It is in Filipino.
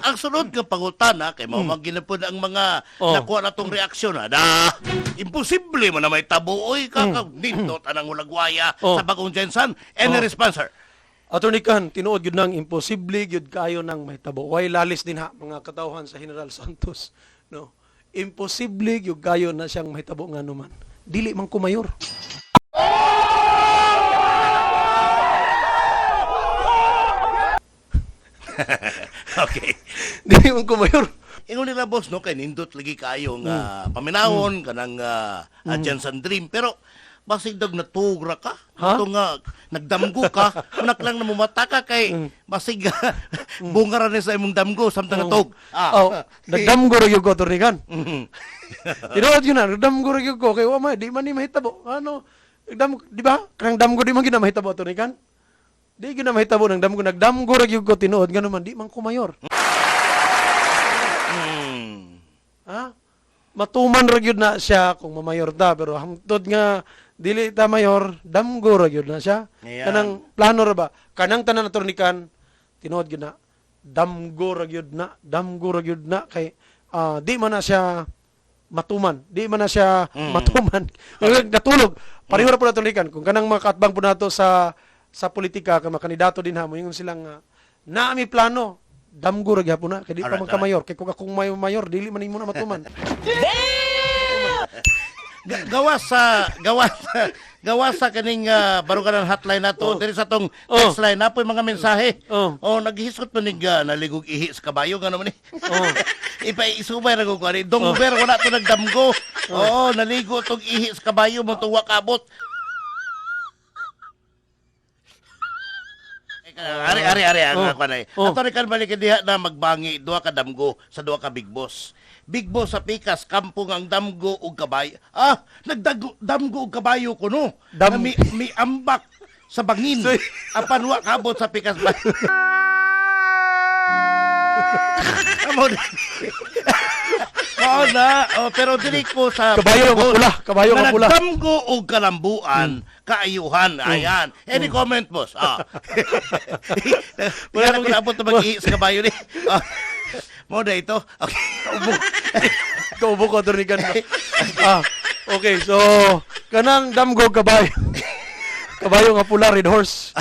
Ang sunod nga pangutana kay mao magginapod ang mga nakuha na tong reaksyon na imposible man na may tabuoy nindot anang hulagwaya sa bagong Jensen. Any response, sir? Attorney Kan, tinuod yun ng imposible, yun kayo ng mahitabo. Way lalis din ha, mga katauhan sa General Santos. No? Imposible, yun kayo na siyang mahitabo nga naman. Dili man ko mayor. Okay. Dili man ko mayor. Ingon nila, boss, no, kay nindot lagi kayo nga paminahon kanang Jensen Dream. Pero basig dag natugra ka. Ha? Ito nga, nagdamgo ka. Unak lang na mumata ka kay basig bungaran ni sa imong damgo samtang natog. Nagdamgo rin yung ko, Attorney Kan. Tinuod yun na, nagdamgo rin yung ko. Kaya wama, di man ni mahitabo. Ano, di ba? Kanang damgo di man gina mahitabo, Attorney Kan. Di gina mahitabo ng damgo. Nagdamgo rin yung ko, tinuod. Nga naman, di man ko mayor. Ha? Matuman ra gyud na siya kung mamayor ta pero hangtod nga dili ta mayor damgo ra gyud na siya. Ayan. Kanang plano ra ba? Kanang tanan Attorney Kan tinuod gyud na damgo ra gyud na kay di man na siya matuman. Di man na siya matuman. Gatulog. Pareho ra pud Attorney Kan kung kanang makatbang pud nato sa politika ka makandidato din ha mo ingon silang naami plano damgo ra gyapon na kay di pa man ka mayor kay kung akong mayor dili man imo na matuman. Gawas sa kaning barugan ng hotline nato diri sa tong text line na mga mensahe. Naghisot pa nig naligog ihi sa kabayo nga naman ipaisubay ra ko ani dongber wala to nagdamgo. Naligo tong ihi sa kabayo mo tong wakabot. Ari ang ako na. Attorney Kan balik diha na magbangi duha ka damgo sa duha ka big boss. Big boss sa pikas kampong ang damgo ug kabayo. Nagdamgo ug kabayo ko no. Mi ambak sa bangin. Apan wa kabot sa pikas ba. Pero dili ko sa Kabayo nga pula. Damgo ug kalambuan, kaayuhan. Ayan. Any comment, boss? Wala na ko naabot na mag-ihi sa kabayo ni. Mo na ito. Okay. Kaubo ko Attorney Kan. Okay, so kanang damgo kabayo. Kabayo nga pula red horse.